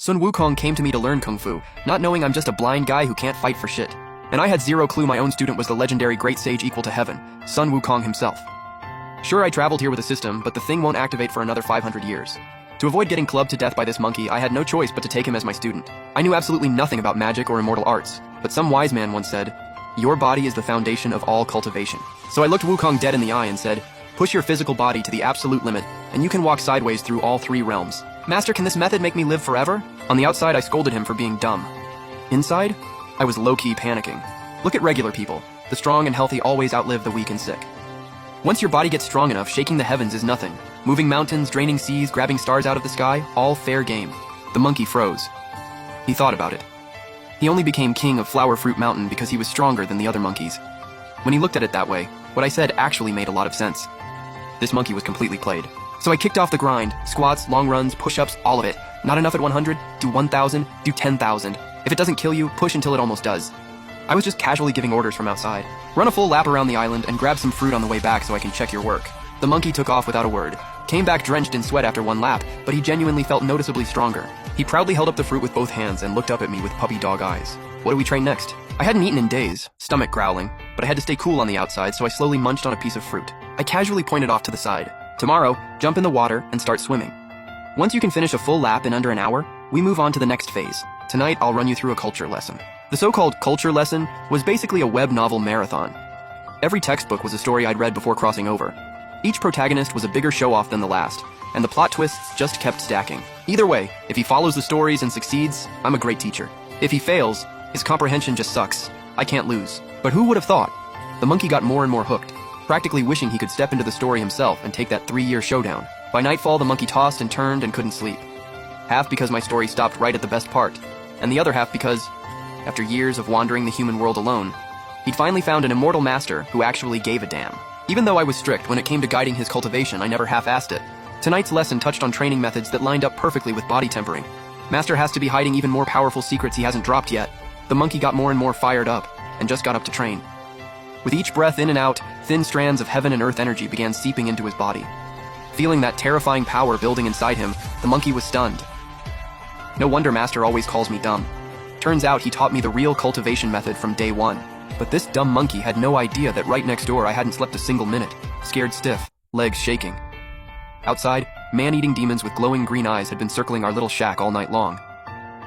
Sun Wukong came to me to learn Kung Fu, not knowing I'm just a blind guy who can't fight for shit. And I had zero clue my own student was the legendary great sage equal to heaven, Sun Wukong himself. Sure, I traveled here with a system, but the thing won't activate for another 500 years. To avoid getting clubbed to death by this monkey, I had no choice but to take him as my student. I knew absolutely nothing about magic or immortal arts, but some wise man once said, "Your body is the foundation of all cultivation." So I looked Wukong dead in the eye and said, "Push your physical body to the absolute limit, and you can walk sideways through all three realms. Master, can this method make me live forever?" On the outside, I scolded him for being dumb. Inside, I was low-key panicking. Look at regular people. The strong and healthy always outlive the weak and sick. Once your body gets strong enough, shaking the heavens is nothing. Moving mountains, draining seas, grabbing stars out of the sky, all fair game. The monkey froze. He thought about it. He only became king of Flower Fruit Mountain because he was stronger than the other monkeys. When he looked at it that way, what I said actually made a lot of sense. This monkey was completely played. So I kicked off the grind. Squats, long runs, push-ups, all of it. Not enough at 100? Do 1,000? Do 10,000. If it doesn't kill you, push until it almost does. I was just casually giving orders from outside. Run a full lap around the island and grab some fruit on the way back so I can check your work. The monkey took off without a word. Came back drenched in sweat after one lap, but he genuinely felt noticeably stronger. He proudly held up the fruit with both hands and looked up at me with puppy dog eyes. What do we train next? I hadn't eaten in days, stomach growling, but I had to stay cool on the outside, so I slowly munched on a piece of fruit. I casually pointed off to the side. Tomorrow, jump in the water and start swimming. Once you can finish a full lap in under an hour, we move on to the next phase. Tonight, I'll run you through a culture lesson. The so-called culture lesson was basically a web novel marathon. Every textbook was a story I'd read before crossing over. Each protagonist was a bigger show-off than the last, and the plot twists just kept stacking. Either way, if he follows the stories and succeeds, I'm a great teacher. If he fails, his comprehension just sucks. I can't lose. But who would have thought? The monkey got more and more hooked, practically wishing he could step into the story himself and take that 3-year showdown. By nightfall, the monkey tossed and turned and couldn't sleep. Half because my story stopped right at the best part, and the other half because, after years of wandering the human world alone, he'd finally found an immortal master who actually gave a damn. Even though I was strict when it came to guiding his cultivation, I never half-assed it. Tonight's lesson touched on training methods that lined up perfectly with body tempering. Master has to be hiding even more powerful secrets he hasn't dropped yet. The monkey got more and more fired up, and just got up to train. With each breath in and out, thin strands of heaven and earth energy began seeping into his body. Feeling that terrifying power building inside him, the monkey was stunned. No wonder Master always calls me dumb. Turns out he taught me the real cultivation method from day one. But this dumb monkey had no idea that right next door I hadn't slept a single minute, scared stiff, legs shaking. Outside, man-eating demons with glowing green eyes had been circling our little shack all night long.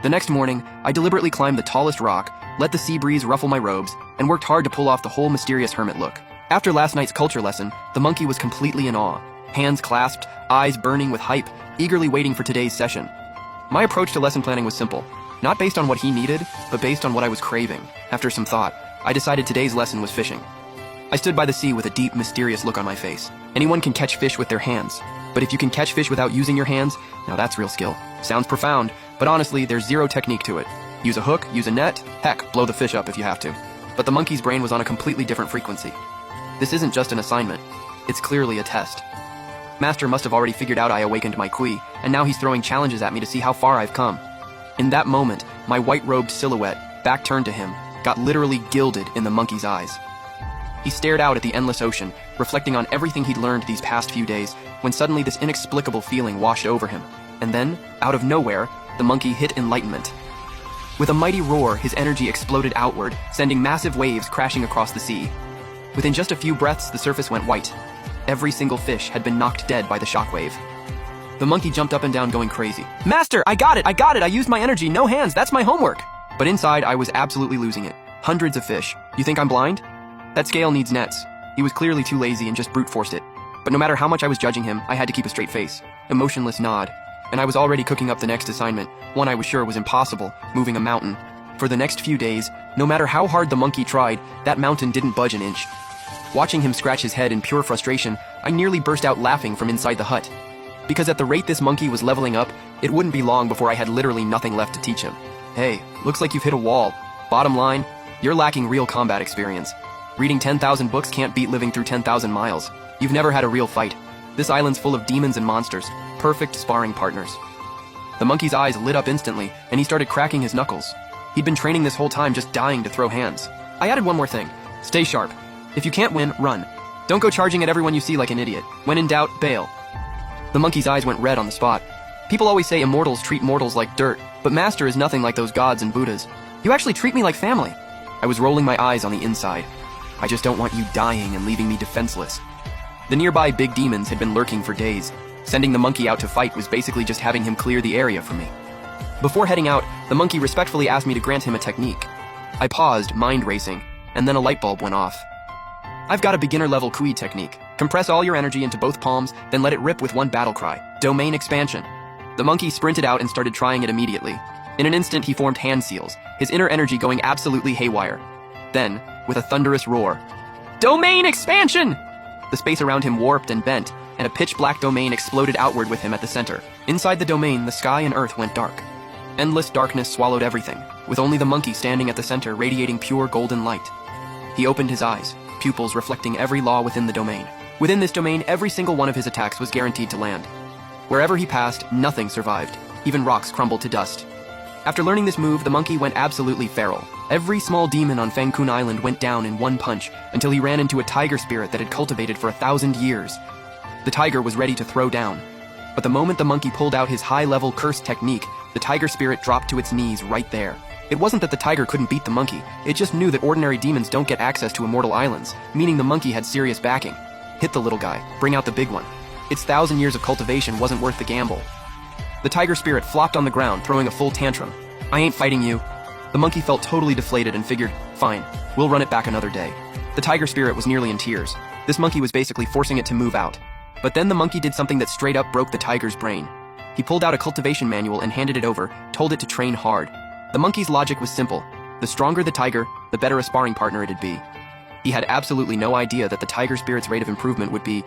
The next morning, I deliberately climbed the tallest rock, let the sea breeze ruffle my robes, and worked hard to pull off the whole mysterious hermit look. After last night's culture lesson, the monkey was completely in awe, hands clasped, eyes burning with hype, eagerly waiting for today's session. My approach to lesson planning was simple, not based on what he needed, but based on what I was craving. After some thought, I decided today's lesson was fishing. I stood by the sea with a deep, mysterious look on my face. Anyone can catch fish with their hands, but if you can catch fish without using your hands, now that's real skill. Sounds profound, but honestly, there's zero technique to it. Use a hook, use a net, heck, blow the fish up if you have to. But the monkey's brain was on a completely different frequency. This isn't just an assignment, it's clearly a test. Master must have already figured out I awakened my Kui, and now he's throwing challenges at me to see how far I've come. In that moment, my white-robed silhouette, back turned to him, got literally gilded in the monkey's eyes. He stared out at the endless ocean, reflecting on everything he'd learned these past few days, when suddenly this inexplicable feeling washed over him. And then, out of nowhere, the monkey hit enlightenment. With a mighty roar, his energy exploded outward, sending massive waves crashing across the sea. Within just a few breaths, the surface went white. Every single fish had been knocked dead by the shockwave. The monkey jumped up and down going crazy. "Master, I got it! I used my energy, no hands, that's my homework!" But inside, I was absolutely losing it. Hundreds of fish. You think I'm blind? That scale needs nets. He was clearly too lazy and just brute forced it. But no matter how much I was judging him, I had to keep a straight face, a motionless nod. And I was already cooking up the next assignment, one I was sure was impossible, moving a mountain. For the next few days, no matter how hard the monkey tried, that mountain didn't budge an inch. Watching him scratch his head in pure frustration, I nearly burst out laughing from inside the hut. Because at the rate this monkey was leveling up, it wouldn't be long before I had literally nothing left to teach him. Hey, looks like you've hit a wall. Bottom line, you're lacking real combat experience. Reading 10,000 books can't beat living through 10,000 miles. You've never had a real fight. This island's full of demons and monsters, perfect sparring partners. The monkey's eyes lit up instantly, and he started cracking his knuckles. He'd been training this whole time just dying to throw hands. I added one more thing. Stay sharp. If you can't win, run. Don't go charging at everyone you see like an idiot. When in doubt, bail. The monkey's eyes went red on the spot. People always say immortals treat mortals like dirt, but Master is nothing like those gods and Buddhas. You actually treat me like family. I was rolling my eyes on the inside. I just don't want you dying and leaving me defenseless. The nearby big demons had been lurking for days. Sending the monkey out to fight was basically just having him clear the area for me. Before heading out, the monkey respectfully asked me to grant him a technique. I paused, mind racing, and then a light bulb went off. I've got a beginner-level Kui technique. Compress all your energy into both palms, then let it rip with one battle cry. Domain expansion. The monkey sprinted out and started trying it immediately. In an instant, he formed hand seals, his inner energy going absolutely haywire. Then, with a thunderous roar, Domain expansion! The space around him warped and bent, and a pitch-black domain exploded outward with him at the center. Inside the domain, the sky and earth went dark. Endless darkness swallowed everything, with only the monkey standing at the center radiating pure golden light. He opened his eyes, pupils reflecting every law within the domain. Within this domain, every single one of his attacks was guaranteed to land. Wherever he passed, nothing survived. Even rocks crumbled to dust. After learning this move, the monkey went absolutely feral. Every small demon on Fang Kun Island went down in one punch until he ran into a tiger spirit that had cultivated for 1,000 years. The tiger was ready to throw down. But the moment the monkey pulled out his high-level curse technique, the tiger spirit dropped to its knees right there. It wasn't that the tiger couldn't beat the monkey, it just knew that ordinary demons don't get access to immortal islands, meaning the monkey had serious backing. Hit the little guy, bring out the big one. Its 1,000 years of cultivation wasn't worth the gamble. The tiger spirit flopped on the ground, throwing a full tantrum. I ain't fighting you. The monkey felt totally deflated and figured, fine, we'll run it back another day. The tiger spirit was nearly in tears. This monkey was basically forcing it to move out. But then the monkey did something that straight up broke the tiger's brain. He pulled out a cultivation manual and handed it over, told it to train hard. The monkey's logic was simple. The stronger the tiger, the better a sparring partner it'd be. He had absolutely no idea that the tiger spirit's rate of improvement would be